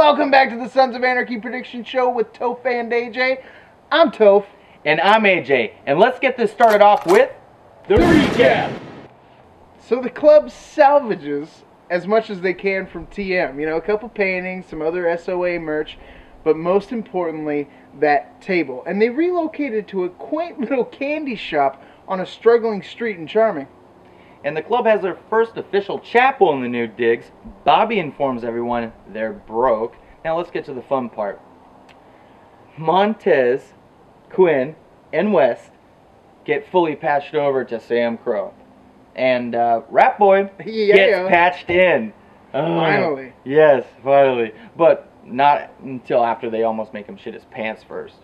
welcome back to the Sons of Anarchy prediction show with Topher and AJ. I'm Toph. And I'm AJ. And let's get this started off with the recap. So the club salvages as much as they can from TM. You know, a couple paintings, some other SOA merch, but most importantly, that table. And they relocated to a quaint little candy shop on a struggling street in Charming. And the club has their first official chapel in the new digs. Bobby informs everyone they're broke. Now let's get to the fun part. Montez, Quinn, and West get fully patched over to Sam Crow. And Rat Boy gets patched in. Finally. Yes, finally. But not until after they almost make him shit his pants first.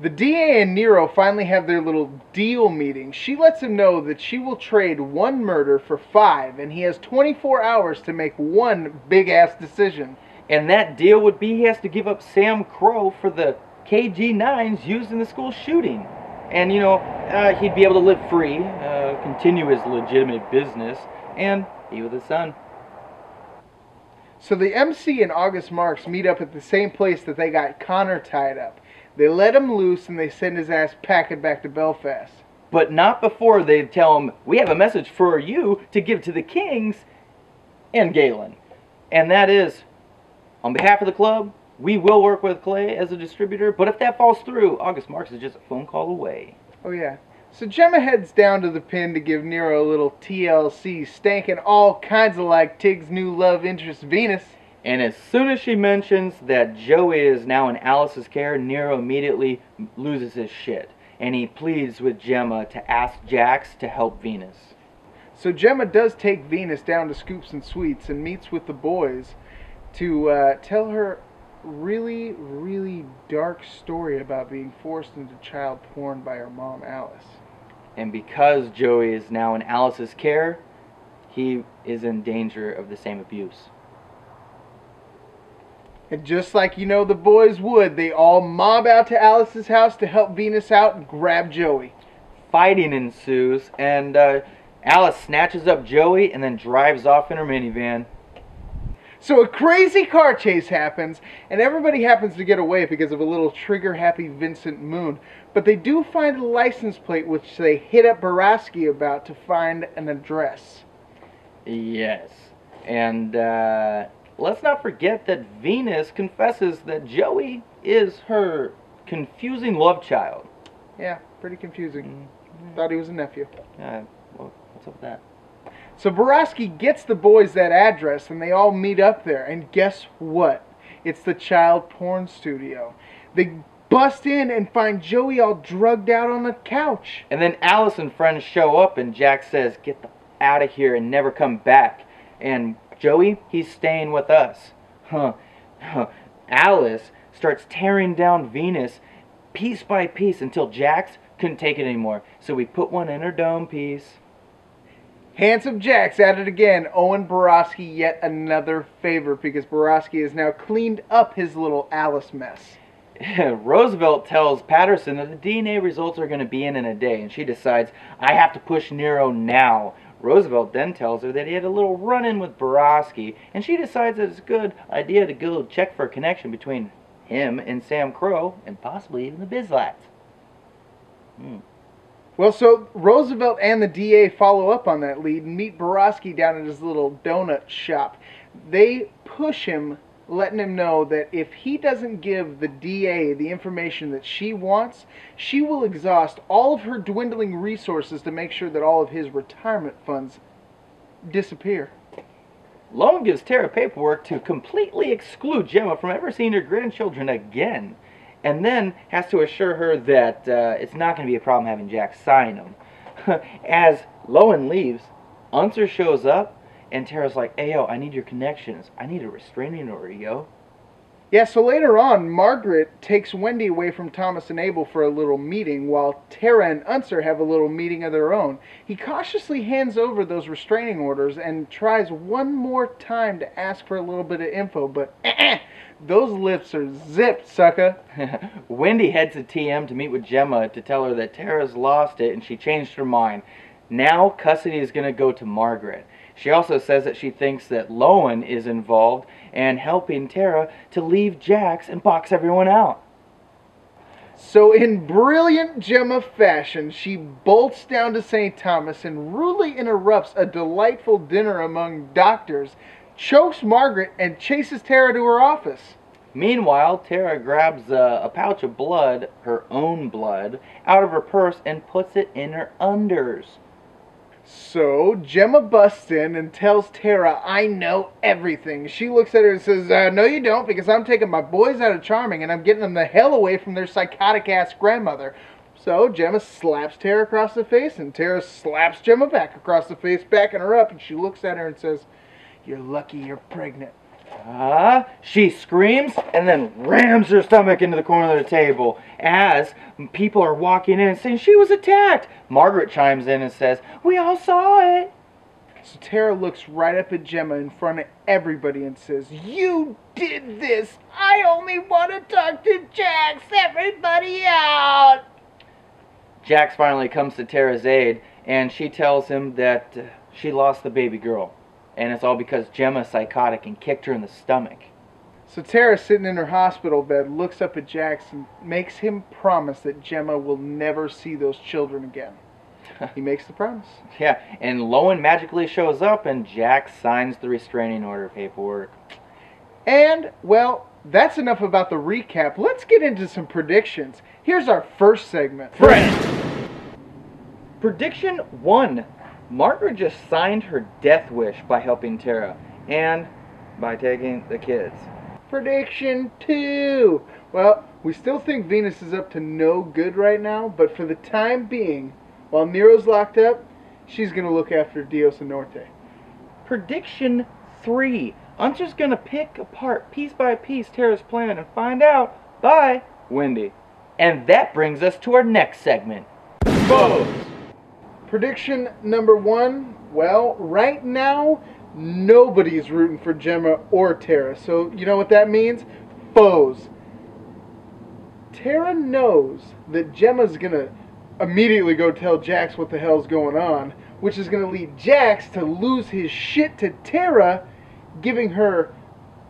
The DA and Nero finally have their little deal meeting. She lets him know that she will trade one murder for 5, and he has 24 hours to make one big-ass decision. And that deal would be he has to give up Sam Crow for the KG-9s used in the school shooting. And, you know, he'd be able to live free, continue his legitimate business, and be with his son. So the MC and August Marks meet up at the same place that they got Connor tied up. They let him loose and they send his ass packing back to Belfast. But not before they tell him, we have a message for you to give to the Kings and Galen. And that is, on behalf of the club, we will work with Clay as a distributor, but if that falls through, August Marks is just a phone call away. Oh yeah. So Gemma heads down to the pin to give Nero a little TLC, stanking all kinds of like Tig's new love interest, Venus. And as soon as she mentions that Joey is now in Alice's care, Nero immediately loses his shit. And he pleads with Gemma to ask Jax to help Venus. So Gemma does take Venus down to Scoops and Sweets and meets with the boys to tell her really, really dark story about being forced into child porn by her mom, Alice. And because Joey is now in Alice's care, he is in danger of the same abuse. And just like you know the boys would, they all mob out to Alice's house to help Venus out and grab Joey. Fighting ensues, and Alice snatches up Joey and then drives off in her minivan. So a crazy car chase happens, and everybody happens to get away because of a little trigger-happy Vincent Moon. But they do find a license plate which they hit up Baraski about to find an address. Yes, and let's not forget that Venus confesses that Joey is her confusing love child. Yeah, pretty confusing. Thought he was a nephew. Well, what's up with that? So Baraski gets the boys that address, and they all meet up there. And guess what? It's the child porn studio. They bust in and find Joey all drugged out on the couch. And then Alice and friends show up, and Jack says, "Get the f out of here and never come back." And Joey, he's staying with us. Alice starts tearing down Venus piece by piece until Jax couldn't take it anymore. So we put one in her dome piece. Handsome Jack's at it again, owing Baraski yet another favor because Baraski has now cleaned up his little Alice mess. Roosevelt tells Patterson that the DNA results are going to be in a day, and she decides, I have to push Nero now. Roosevelt then tells her that he had a little run-in with Baraski, and she decides that it's a good idea to go check for a connection between him and Sam Crow, and possibly even the Bizlats. Well, so Roosevelt and the DA follow up on that lead and meet Baraski down at his little donut shop. They push him, letting him know that if he doesn't give the DA the information that she wants, she will exhaust all of her dwindling resources to make sure that all of his retirement funds disappear. Lone gives Tara paperwork to completely exclude Gemma from ever seeing her grandchildren again. And then has to assure her that it's not going to be a problem having Jack sign them. As Lowen leaves, Unser shows up, and Tara's like, "Hey, yo, I need your connections. I need a restraining order, yo." Yeah, so later on, Margaret takes Wendy away from Thomas and Abel for a little meeting, while Tara and Unser have a little meeting of their own. He cautiously hands over those restraining orders and tries one more time to ask for a little bit of info, but those lips are zipped, sucker. Wendy heads to TM to meet with Gemma to tell her that Tara's lost it and she changed her mind. Now custody is going to go to Margaret. She also says that she thinks that Lowen is involved and helping Tara to leave Jax and box everyone out. So in brilliant Gemma fashion, she bolts down to St. Thomas and rudely interrupts a delightful dinner among doctors, chokes Margaret, and chases Tara to her office. Meanwhile, Tara grabs a pouch of blood, her own blood, out of her purse and puts it in her unders. So Gemma busts in and tells Tara, "I know everything." She looks at her and says, "No you don't, because I'm taking my boys out of Charming and I'm getting them the hell away from their psychotic-ass grandmother." So Gemma slaps Tara across the face, and Tara slaps Gemma back across the face, backing her up, and she looks at her and says, "You're lucky you're pregnant." She screams and then rams her stomach into the corner of the table. As people are walking in and saying she was attacked, Margaret chimes in and says, "We all saw it." So Tara looks right up at Gemma in front of everybody and says, "You did this! I only want to talk to Jax! Everybody out!" Jax finally comes to Tara's aid, and she tells him that she lost the baby girl. And it's all because Gemma's psychotic and kicked her in the stomach. So Tara, sitting in her hospital bed, looks up at Jax and makes him promise that Gemma will never see those children again. He makes the promise. Yeah, and Lowen magically shows up and Jax signs the restraining order paperwork. And, well, that's enough about the recap. Let's get into some predictions. Here's our first segment. Friends! Prediction 1. Margaret just signed her death wish by helping Tara and by taking the kids. Prediction 2. Well, we still think Venus is up to no good right now, but for the time being, while Nero's locked up, she's going to look after Dios and Norte. Prediction 3. I'm just going to pick apart piece by piece Tara's plan and find out by Wendy. And that brings us to our next segment. Foes! Prediction number 1, well, right now, nobody's rooting for Gemma or Tara. So, you know what that means? Foes. Tara knows that Gemma's going to immediately go tell Jax what the hell's going on, which is going to lead Jax to lose his shit to Tara, giving her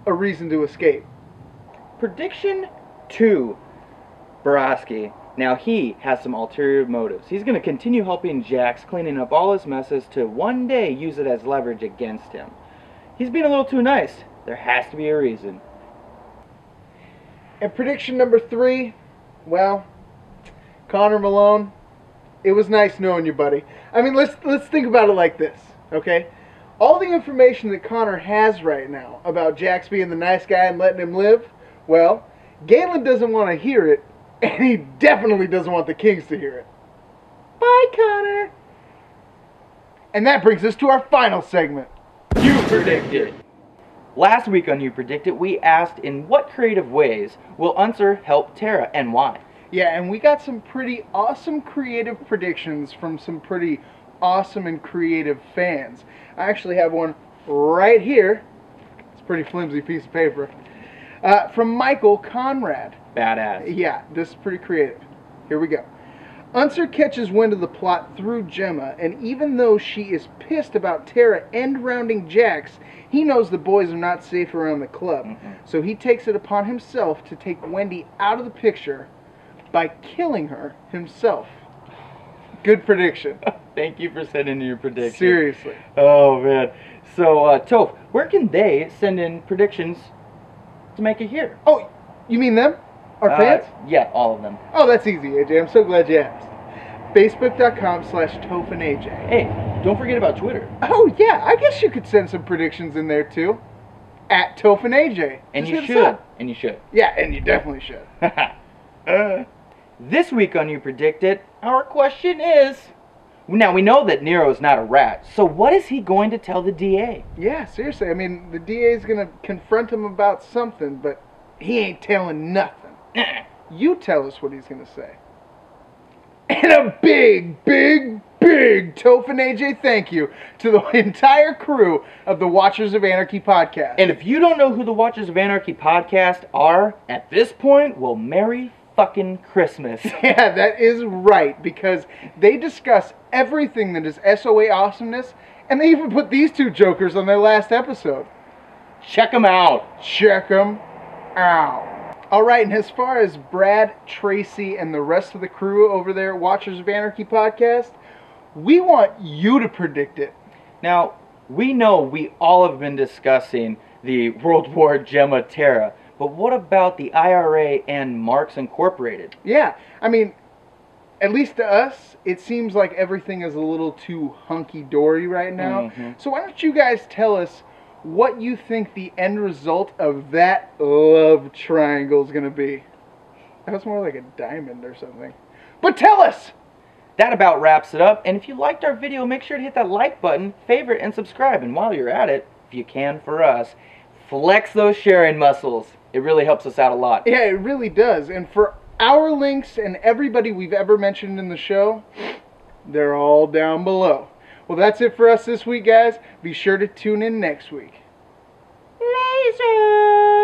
a reason to escape. Prediction 2. Borowski. Now he has some ulterior motives. He's going to continue helping Jax, cleaning up all his messes to one day use it as leverage against him. He's being a little too nice. There has to be a reason. And prediction number 3, well, Connor Malone, it was nice knowing you, buddy. I mean, let's think about it like this, okay? All the information that Connor has right now about Jax being the nice guy and letting him live, well, Galen doesn't want to hear it, and he definitely doesn't want the Kings to hear it. Bye, Connor. And that brings us to our final segment. You Predict It. Last week on You Predict It, we asked in what creative ways will Unser help Tara and why? Yeah, and we got some pretty awesome creative predictions from some pretty awesome and creative fans. I actually have one right here. It's a pretty flimsy piece of paper. From Michael CONRAD. Badass. Yeah, this is pretty creative. Here we go. Unser catches wind of the plot through Gemma, and even though she is pissed about Tara end-rounding Jax, he knows the boys are not safe around the club. So he takes it upon himself to take Wendy out of the picture by killing her himself. Good prediction. Thank you for sending in your prediction. Seriously. Oh, man. So, Toph, where can they send in predictions to make it here? Oh, you mean them? Our fans? Yeah, all of them. Oh, that's easy, AJ. I'm so glad you asked. Facebook.com/TopherAJ. Hey, don't forget about Twitter. Oh, yeah. I guess you could send some predictions in there, too. @TopherAJ. And Just you hit us should. up. And you should. Yeah, and you definitely should. This week on You Predict It, our question is... Now, we know that Nero's not a rat, so what is he going to tell the DA? Yeah, seriously. I mean, the DA's going to confront him about something, but he ain't telling nothing. You tell us what he's going to say. And a big, big, big Topher and AJ thank you to the entire crew of the Watchers of Anarchy podcast. And if you don't know who the Watchers of Anarchy podcast are, at this point, well, Merry fucking Christmas. Yeah, that is right, because they discuss everything that is SOA awesomeness And they even put these two jokers on their last episode. Check them out. Check them out. All right, and as far as Brad, Tracy, and the rest of the crew over there at Watchers of Anarchy podcast, we want you to predict it. Now, we know we all have been discussing the World War Gemma Terra, but what about the IRA and Marx Incorporated? Yeah, I mean, at least to us, it seems like everything is a little too hunky-dory right now. So why don't you guys tell us what you think the end result of that love triangle is going to be? That was more like a diamond or something. But tell us! That about wraps it up. And if you liked our video, make sure to hit that like button, favorite, and subscribe. And while you're at it, if you can for us, flex those sharing muscles. It really helps us out a lot. Yeah, it really does. And for our links and everybody we've ever mentioned in the show, they're all down below. Well, that's it for us this week, guys. Be sure to tune in next week. Laser!